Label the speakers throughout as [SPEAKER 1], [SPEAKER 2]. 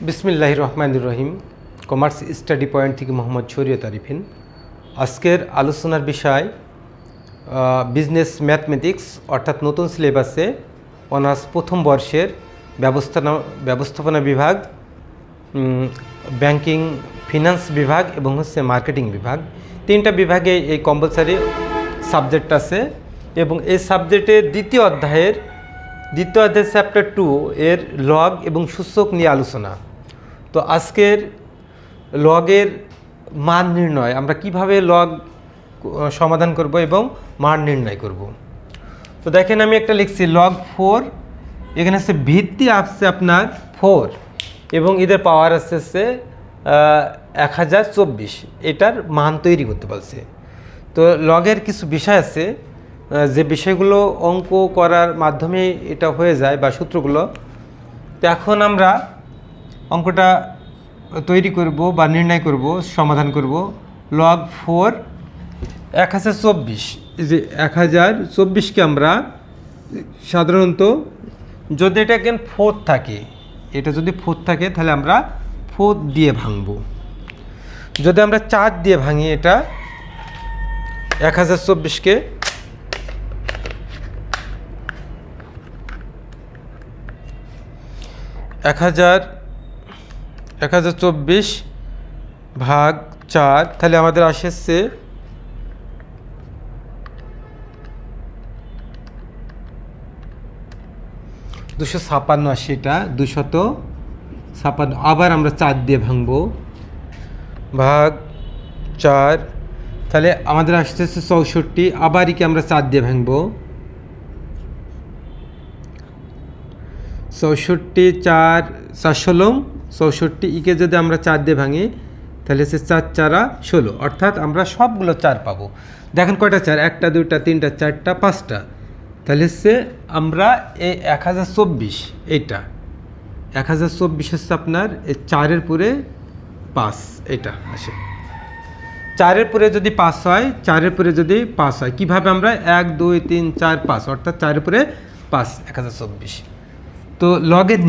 [SPEAKER 1] বিসমিল্লাহির রহমানির রহিম। Commerce study point থেকে মোহাম্মদ শরীয়ত আরিফিন। আজকের আলোচনার বিষয় বিজনেস ম্যাথমেটিক্স অর্থাৎ নতুন সিলেবাসে অনার্স প্রথম বর্ষের ব্যবস্থাপনা বিভাগ, ব্যাংকিং ফিনান্স বিভাগ এবং মার্কেটিং বিভাগ, তিনটা বিভাগে এই কম্পালসারি সাবজেক্ট আছে এবং এই সাবজেক্টের দ্বিতীয় অধ্যায় চ্যাপ্টার 2 এর লগ এবং সূচক নিয়ে আলোচনা। তো আজকের লগের মান নির্ণয়, আমরা কিভাবে লগ সমাধান করব এবং মান নির্ণয় করব। তো দেখেন আমি একটা লিখছি লগ 4, এখানে আছে ভিত্তি আসছে আপনার 4 এবং এদের পাওয়ার আসছে 1024, এটার মান তৈরি করতে পারছে। তো লগের কিছু বিষয় আছে যে বিষয়গুলো অঙ্ক করার মাধ্যমে এটা হয়ে যায় বা সূত্রগুলো। তো এখন আমরা অঙ্কটা তৈরি করব বা নির্ণয় করব, সমাধান করব। লগ 4 1024, এই যে 1024কে আমরা সাধারণত যদি এটা কেন 4 থাকে, এটা যদি 4 থাকে তাহলে আমরা 4 দিয়ে ভাঙব। যদি আমরা 4 দিয়ে ভাঙি এটা 1024কে, এক হাজার 1024 ভাগ 4, তাহলে আমাদের আসছে 256 আসে, এটা 256। আবার আমরা 4 দিয়ে ভাঙব ভাগ 4, তাহলে আমাদের আসতেছে 64। আবার একে আমরা 4 দিয়ে ভাঙব 64, 4 4 64। ইকে যদি আমরা 4 দিয়ে ভাঙি তাহলে সে 4 4 16, অর্থাৎ আমরা সবগুলো 4 পাবো। দেখেন কয়টা 4, 1টা 2টা 3টা 4টা 5টা, তাহলে সে আমরা এই 1024, এইটা 1024 হচ্ছে আপনার এই 4-এর পরে 5, এটা আসে। 4-এর পরে যদি 5 হয়, 4-এর পরে যদি 5 হয়, কীভাবে আমরা 1 2 3 4 5, অর্থাৎ 4-এর পরে 5 1024। তো লগের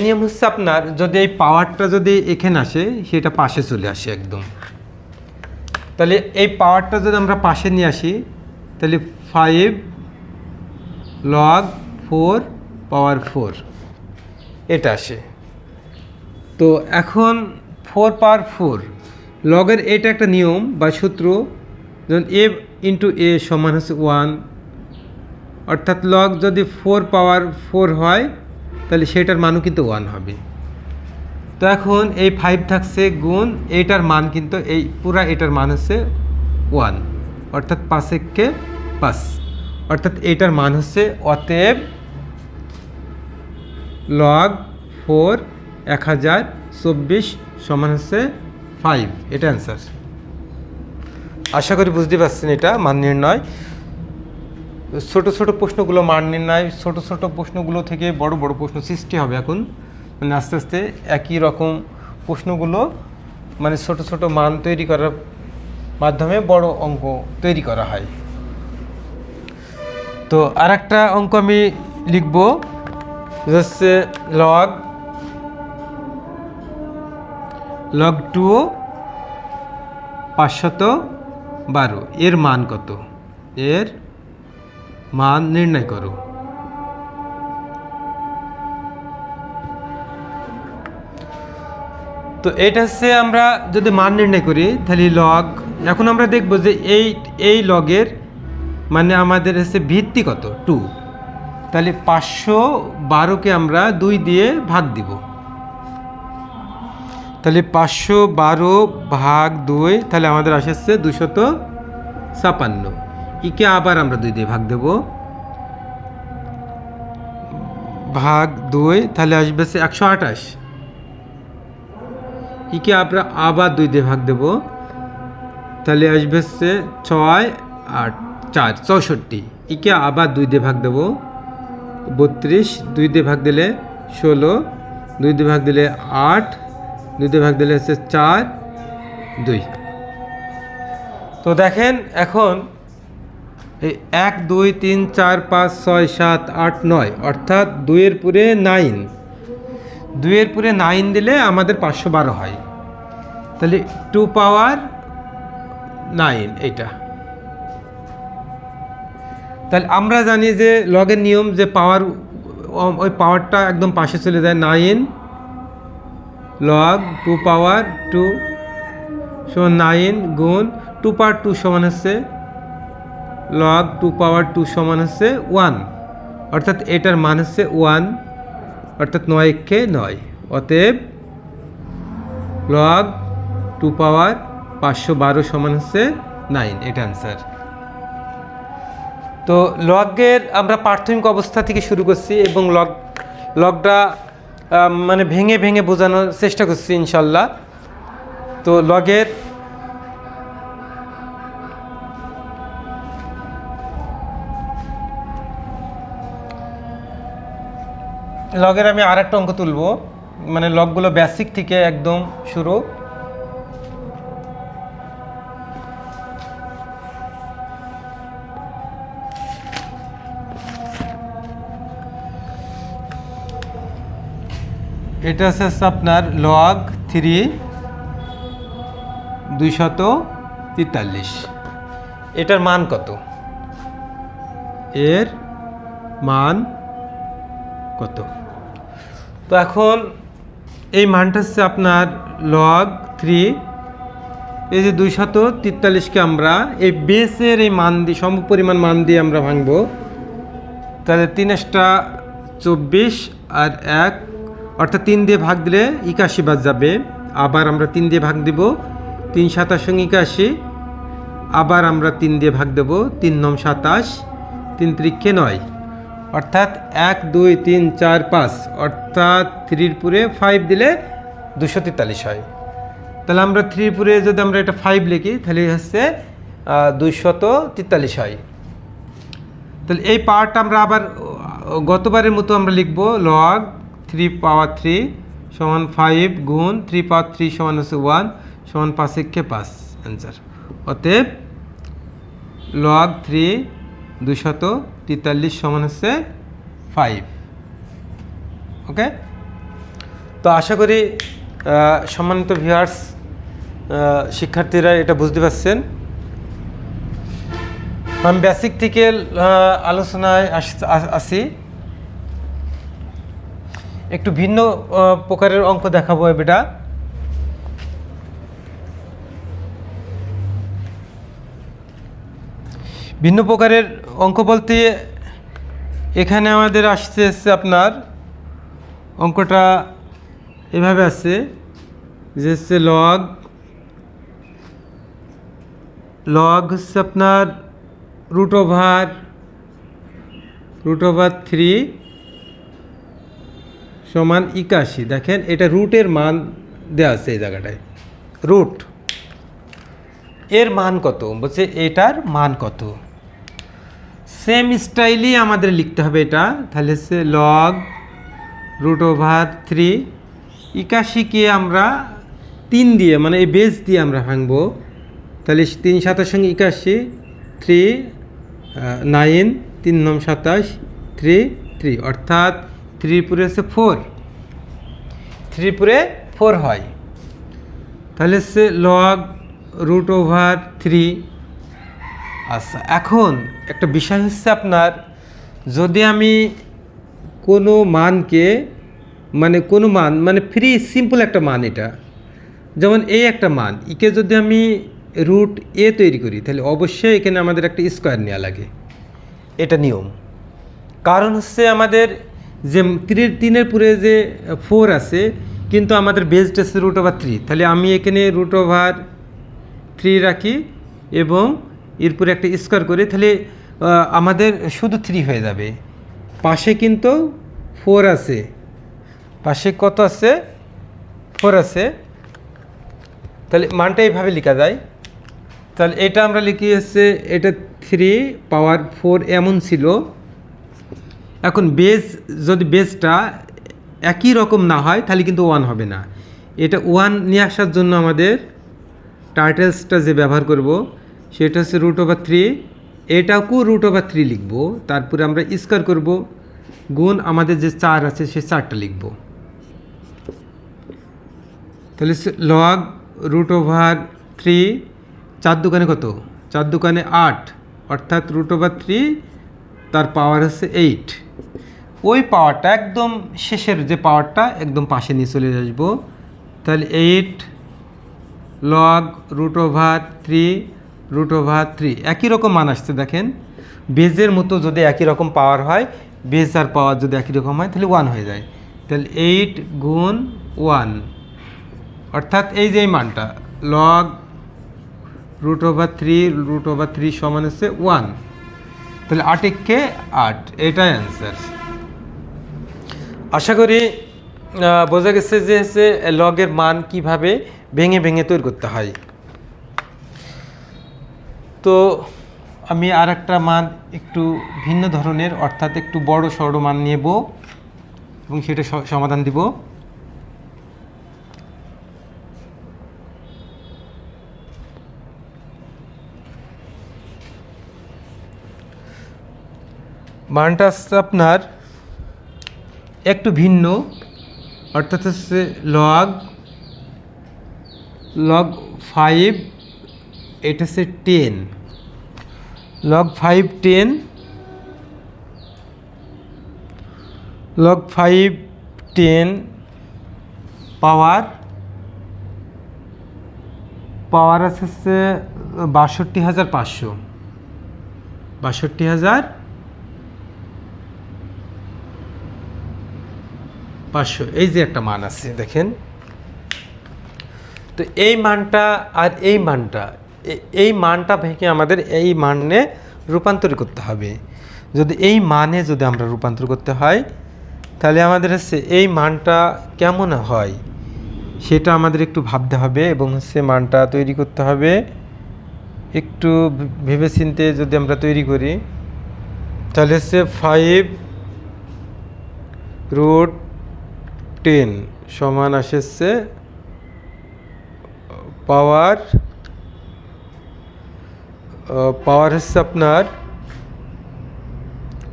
[SPEAKER 1] নিয়ম হচ্ছে আপনার যদি এই পাওয়ারটা যদি এখানে আসে সেটা পাশে চলে আসে একদম। তাহলে এই পাওয়ারটা যদি আমরা পাশে নিয়ে আসি তাহলে 5 লগ 4 পাওয়ার 4 এটা আসে। তো এখন 4 পাওয়ার 4 লগের এটা একটা নিয়ম বা সূত্র, যেমন a ইন্টু a সমান হচ্ছে 1, অর্থাৎ লগ যদি 4 পাওয়ার 4 হয় তাহলে সেটার মানও কিন্তু 1 হবে। তো এখন এই 5 থাকছে গুণ এইটার মান, কিন্তু এই পুরা এটার মান হচ্ছে 1, অর্থাৎ 5 5, অর্থাৎ এইটার মান হচ্ছে, অতএব লগ 4 1024 সমান হচ্ছে 5, এটা অ্যান্সার। আশা করি বুঝতে পারছেন এটা মান নির্ণয়। ছোট ছোট প্রশ্নগুলো মান নির্ণয়, ছোট ছোট প্রশ্নগুলো থেকে বড় বড় প্রশ্ন সৃষ্টি হবে এখন, মানে আস্তে আস্তে একই রকম প্রশ্নগুলো মানে ছোট ছোট মান তৈরি করার মাধ্যমে বড় অঙ্ক তৈরি করা হয়। তো আর একটা অঙ্ক আমি লিখব, হচ্ছে লগ 2 512, এর মান কত, এর মান নির্ণয় করো। তো এটা হচ্ছে আমরা যদি মান নির্ণয় করি তাহলে লগ, এখন আমরা দেখব যে এই লগের মানে আমাদের হচ্ছে ভিত্তি কত 2, তাহলে 512কে আমরা 2 দিয়ে ভাগ দিব, তাহলে 512 ভাগ 2, তাহলে আমাদের আসছে 256। ইকে আবার আমরা 2 দিয়ে ভাগ দেব ভাগ 2, তাহলে আসবে 128। ইকে আমরা আবার 2 দিয়ে ভাগ দেব, তাহলে আসবে 6 8 4 64। ইকে আবার 2 দিয়ে ভাগ দেব 32, 2 দিয়ে ভাগ দিলে 16, 2 দিয়ে ভাগ দিলে 8, 2 দিয়ে ভাগ দিলে হচ্ছে 4 2। তো দেখেন এখন এই 1 2 3 4 5 6 7 8 9, অর্থাৎ 2-এর পরে 9, 2 এর পরে 9 দিলে আমাদের 512 হয়, তাহলে 2 পাওয়ার 9 এইটা। তাহলে আমরা জানি যে লগের নিয়ম যে পাওয়ার, ওই পাওয়ারটা একদম পাশে চলে যায়। 9 লগ 2 পাওয়ার 2 সমান 9 গুণ 2 পাওয়ার 2 সমান হচ্ছে লগ 2 পাওয়ার 2 সমান হচ্ছে 1, অর্থাৎ এটার মান হচ্ছে 1, অর্থাৎ 9 কে 9। অতএব লগ 2 পাওয়ার 512 সমান হচ্ছে 9, এটা অ্যান্সার। তো লগের আমরা প্রাথমিক অবস্থা থেকে শুরু করছি এবং লগটা মানে ভেঙে ভেঙে বোঝানোর চেষ্টা করছি ইনশাল্লাহ। তো লগের আমি আর একটা অঙ্ক তুলব, মানে লগগুলো বেসিক থেকে একদম শুরু। এটা হচ্ছে আপনার লগ 3 243, এটার মান কত? এর মান কত? তো এখন এই মানটা হচ্ছে আপনার লগ 3, এই যে 243কে আমরা এই বেসের এই মান দিয়ে সমপরিমাণ মান দিয়ে আমরা ভাঙবো। তাহলে 3 24 আর 1, অর্থাৎ 3 দিয়ে ভাগ দিলে 81 বাদ যাবে। আবার আমরা 3 দিয়ে ভাগ দেব, 3 7 81, আবার আমরা 3 দিয়ে ভাগ দেব, 3 9 27, 3 3 9, অর্থাৎ 1 2 3 4 5, অর্থাৎ 3 পুরে 5 দিলে 243 হয়। তাহলে আমরা 3 পুরে যদি আমরা এটা 5 লিখি তাহলে হচ্ছে 243 হয়। তাহলে এই পাওয়ারটা আমরা আবার গতবারের মতো আমরা লিখব, লগ 3 পাওয়ার 3 সমান 5 গুণ 3 পাওয়ার 3 সমান হচ্ছে 1 সমান 5 1 5, অ্যান্সার। অতএব লগ 3 243 সমান হচ্ছে 5। ওকে, তো আশা করি সম্মানিত ভিউয়ার্স শিক্ষার্থীরা এটা বুঝতে পারছেন। আমি বেসিক থেকে আলোচনায় আসি, একটু ভিন্ন প্রকারের অঙ্ক দেখাবো এটা। ভিন্ন প্রকারের অঙ্ক বলতে এখানে আমাদের আসছে আপনার অঙ্কটা এভাবে আছে যে হচ্ছে লগ হচ্ছে আপনার রুট ওভার 3 সমান 81। দেখেন এটা রুটের মান দেওয়া আছে এই জায়গাটায়, রুট এর মান কত বলছে, এটার মান কত। সেম স্টাইলই আমাদের লিখতে হবে এটা। তাহলে হচ্ছে লগ রুট ওভার 3, 81কে আমরা 3 দিয়ে মানে এই বেস দিয়ে আমরা ভাঙবো। তাহলে 3 7 সঙ্গে 81, 3 9, 3 9 27, 3 3, অর্থাৎ 3 পুরে হচ্ছে 4, 3 পুরে 4 হয়। তাহলে হচ্ছে লগ রুট ওভার 3। আচ্ছা, এখন একটা বিষয় হচ্ছে আপনার, যদি আমি কোনো মানকে কোনো মান ফ্রি সিম্পল একটা মান, এটা যেমন এই একটা মান ইকে যদি আমি রুট এ তৈরি করি তাহলে অবশ্যই এখানে আমাদের একটা স্কোয়ার নেওয়া লাগে, এটা নিয়ম। কারণ হচ্ছে আমাদের যে 3-এর পুরে যে 4 আছে, কিন্তু আমাদের বেসড আছে রুট ওভার 3, তাহলে আমি এখানে রুট ওভার 3 রাখি এবং এরপরে একটা স্কোয়ার করি, তাহলে আমাদের শুধু 3 হয়ে যাবে। পাশে কিন্তু 4 আছে, পাশে কত আছে, 4 আছে। তাহলে মানটা এইভাবে লেখা যায়। তাহলে এটা আমরা লিখি হচ্ছে এটা 3 পাওয়ার 4 এমন ছিল। এখন যদি বেসটা একই রকম না হয় তাহলে কিন্তু 1 হবে না। এটা 1 নিয়ে আসার জন্য আমাদের টাইটেলসটা যে ব্যবহার করব সেটা হচ্ছে রুট ওভার 3, এটাকেও রুট ওভার 3 লিখব, তারপরে আমরা স্কোয়ার করব, গুণ আমাদের যে 4 আছে সে 4টা লিখব। তাহলে লগ রুট ওভার 3, 4 দুগুণে কত, 4 দুগুণে 8, অর্থাৎ রুট ওভার 3 তার পাওয়ার হচ্ছে 8। ওই পাওয়ারটা একদম শেষের যে পাওয়ারটা একদম পাশে নিয়ে চলে আসবো। তাহলে 8 log root over 3 root over 3 একই রকম মান আসছে। দেখেন বেজের মতো যদি একই রকম পাওয়ার হয়, বেজ আর পাওয়ার যদি একই রকম হয় তাহলে 1 হয়ে যায়। তাহলে 8 গুণ 1, অর্থাৎ এই যে এই মানটা লগ রুট ওভার 3 সমান হচ্ছে 1। তাহলে 8 8, এটাই অ্যান্সার। আশা করি বোঝা গেছে যে হচ্ছে লগের মান কিভাবে ভেঙে ভেঙে তৈরি করতে হয়। তো আমি আর একটা মান একটু ভিন্ন ধরনের, অর্থাৎ একটু বড় সড় মান নেব এবং সেটা সমাধান দিব। মানটা হচ্ছে আপনার একটু ভিন্ন, অর্থাৎ হচ্ছে লগ 5, এটা হচ্ছে 10, লগ 5 10, লগ 5 10 পাওয়ার আছে হচ্ছে 62,500, 62,500, এই যে একটা মান আছে দেখেন। তো এই মানটা আর এই মানটা ভেঙে আমাদের এই মানে রূপান্তর করতে হবে। যদি এই মানে যদি আমরা রূপান্তর করতে হয় তাহলে আমাদের হচ্ছে এই মানটা কেমন হয় সেটা আমাদের একটু ভাবতে হবে এবং হচ্ছে মানটা তৈরি করতে হবে। একটু ভেবেচিন্তে যদি আমরা তৈরি করি তাহলে হচ্ছে 5 রুট 10 সমান আসছে পাওয়ার হচ্ছে আপনার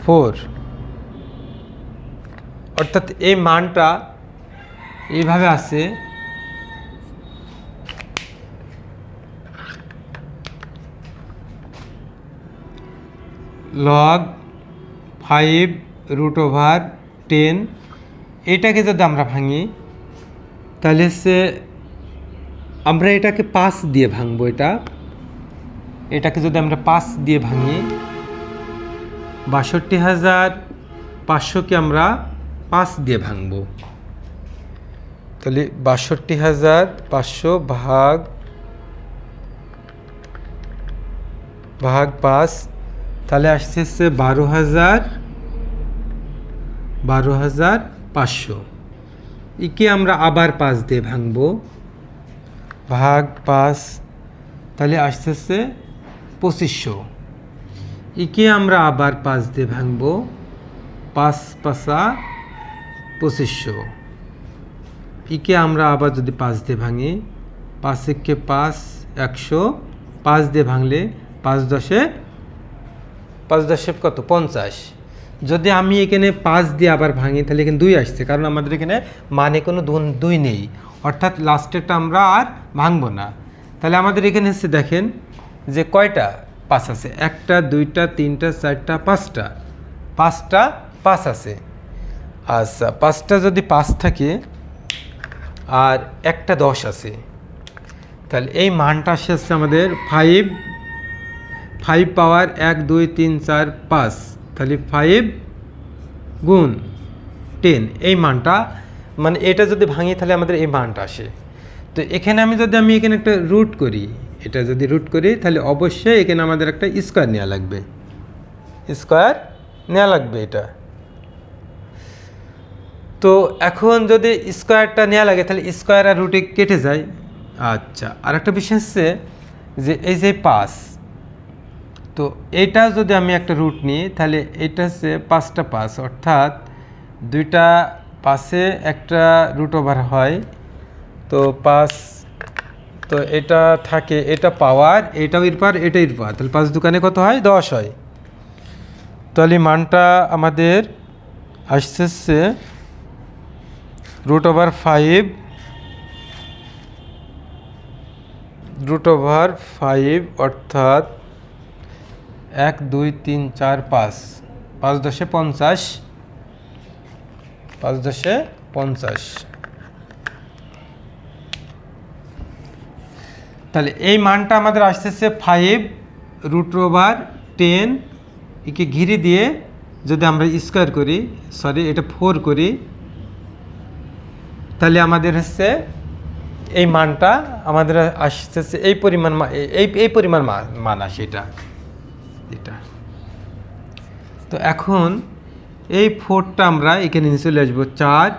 [SPEAKER 1] 4, অর্থাৎ এই মানটা এইভাবে আছে লগ 5 রুট ওভার 10। এটাকে যদি আমরা ভাঙি তাহলে হচ্ছে আমরা এটাকে 5 দিয়ে ভাঙবো। এটাকে যদি আমরা 5 দিয়ে ভাঙি, 62,500কে আমরা 5 দিয়ে ভাঙবো। তাহলে 62,500 ভাগ 5, তাহলে আসছে 12,500। একে আমরা আবার 5 দিয়ে ভাঙবো, ভাগ 5, তাহলে আসতেছে 2500। একে আমরা আবার 5 দিয়ে ভাঙবো, 5 5 2500। একে আমরা আবার যদি 5 দিয়ে ভাঙি, 5 একে 5 100, 5 দিয়ে ভাঙলে 5 10 কত 50। যদি আমি এখানে 5 দিয়ে আবার ভাঙি তাহলে এখানে 2 আসছে, কারণ আমাদের এখানে মানে কোনো 2 নেই, অর্থাৎ লাস্টেরটা আমরা আর ভাঙবো না। তাহলে আমাদের এখানে হচ্ছে দেখেন যে কয়টা 5 আছে, 1টা 2টা 3টা 4টা 5টা, 5 আছে। আচ্ছা 5টা যদি 5 থাকে আর একটা 10 আছে, তাহলে এই মানটা আসছে আমাদের 5 পাওয়ার 1 2 3 4 5, তাহলে 5 গুণ 10, এই মানটা মানে এটা যদি ভাঙি তাহলে আমাদের এই মানটা আসে। তো এখানে আমি এখানে একটা রুট করি, এটা যদি রুট করি তাহলে অবশ্যই এখানে আমাদের একটা স্কোয়ার নেওয়া লাগবে, এটা। তো এখন যদি স্কোয়ারটা নেওয়া লাগে তাহলে স্কোয়ার আর রুটে কেটে যায়। আচ্ছা, আর একটা বিষয় হচ্ছে যে এই যে 5, তো এটা যদি আমি একটা রুট নিই তাহলে এটা হচ্ছে 5টা 5, অর্থাৎ 2টা 5-এ একটা রুট ওভার হয়। তো 5, তো এটা থাকে, এটা পাওয়ার, এটাও এর পাওয়ার, এটা এর পাওয়ার, তাহলে 5 দুকানে কত হয় 10 হয়। তাহলে মানটা আমাদের আসছে √5 √5 অর্থাৎ 1 2 3 4 5 5 10 50 5 10 50। তাহলে এই মানটা আমাদের আসতেছে 5√10 একে ঘিরে দিয়ে যদি আমরা স্কোয়ার করি, সরি এটা 4 করি, তাহলে আমাদের হচ্ছে এই মানটা আমাদের আসতেছে এই পরিমাণ এই পরিমাণ মান আসে এটা। তো এখন এই 4টা আমরা এখানে নিয়ে চলে আসবো 4,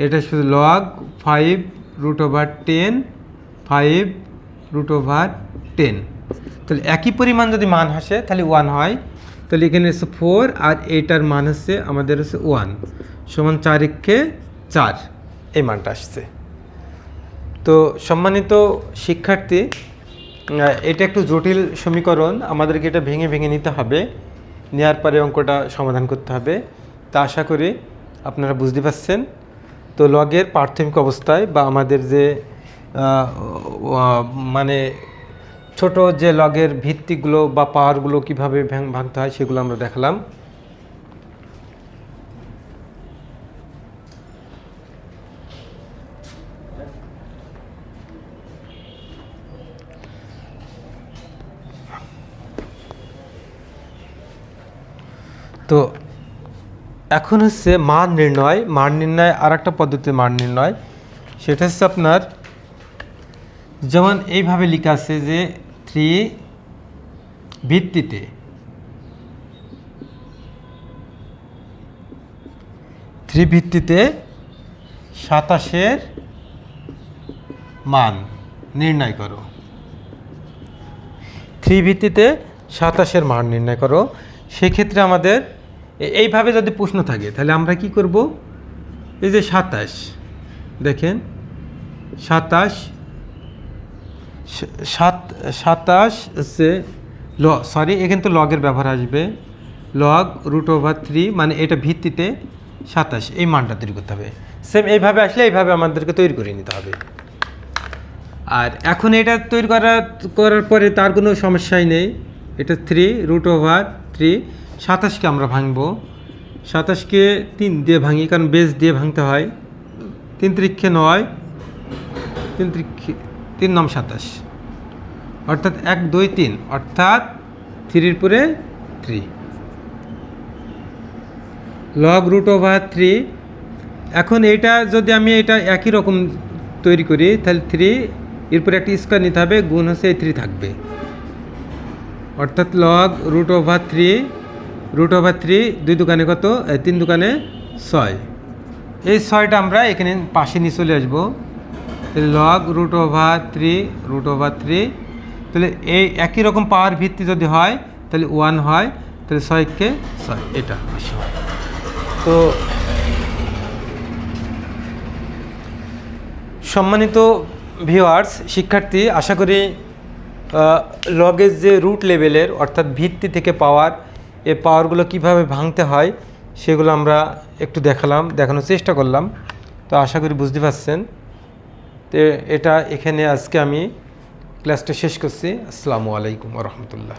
[SPEAKER 1] এটা শুধু লগ 5√10 5√10। তাহলে একই পরিমাণ যদি মান আসে তাহলে 1 হয়। তাহলে এখানে হচ্ছে 4 আর এইটার মান হচ্ছে আমাদের হচ্ছে 1 সমান 4 4 এই মানটা আসছে। তো সম্মানিত শিক্ষার্থী, এটা একটু জটিল সমীকরণ, আমাদেরকে এটা ভেঙে ভেঙে নিতে হবে, নেওয়ার পরে অঙ্কটা সমাধান করতে হবে। তা আশা করি আপনারা বুঝতে পারছেন। তো লগের প্রাথমিক অবস্থায় বা আমাদের যে মানে ছোট যে লগের ভিত্তিগুলো বা পাওয়ারগুলো কীভাবে ভাঙতে হয় সেগুলো আমরা দেখালাম। তো এখন হচ্ছে মান নির্ণয় আর একটা পদ্ধতি মান নির্ণয়, সেটা হচ্ছে আপনার যেমন এইভাবে লেখা আছে যে 3 ভিত্তিতে 27-এর মান নির্ণয় করো। 3 ভিত্তিতে 27-এর মান নির্ণয় করো। সেক্ষেত্রে আমাদের এইভাবে যদি প্রশ্ন থাকে তাহলে আমরা কি করব, এই যে 27 দেখেন 27 হচ্ছে সরি এখানে তো লগের ব্যবহার আসবে, লগ √3 মানে এটা ভিত্তিতে 27 এই মানটা তৈরি করতে হবে। সেম এইভাবে আসলে এইভাবে আমাদেরকে তৈরি করে নিতে হবে। আর এখন এটা তৈরি করার পরে তার কোনো সমস্যাই নেই। এটা 3√3 27কে আমরা ভাঙবো, 27কে 3 দিয়ে ভাঙি, কারণ বেস দিয়ে ভাঙতে হয়। 3 × 9 3 9 27 অর্থাৎ 1 2 3 অর্থাৎ 3-এর পরে 3 লগ √3। এখন এইটা যদি আমি এটা একই রকম তৈরি করি তাহলে 3 এরপরে একটা স্কোয়ার নিতে হবে, গুণ হচ্ছে এই 3 থাকবে, অর্থাৎ লগ √3 2 দোকানে কত, 3 দোকানে 6, এই 6টা আমরা এখানে পাশে নিয়ে চলে আসবো। তাহলে লগ √3 তাহলে এই একই রকম পাওয়ার ভিত্তি যদি হয় তাহলে 1 হয়, তাহলে 6 এটা আসে। তো সম্মানিত ভিউয়ার্স শিক্ষার্থী, আশা করি লগের যে রুট লেভেলের অর্থাৎ ভিত্তি থেকে পাওয়ার, এই পাওয়ারগুলো কিভাবে ভাঙতে হয় সেগুলো আমরা একটু দেখানোর চেষ্টা করলাম। তো আশা করি বুঝতে পারছেন। তো এটা এখানে আজকে আমি ক্লাসটা শেষ করছি। আসসালামু আলাইকুম ওয়া রাহমাতুল্লাহ।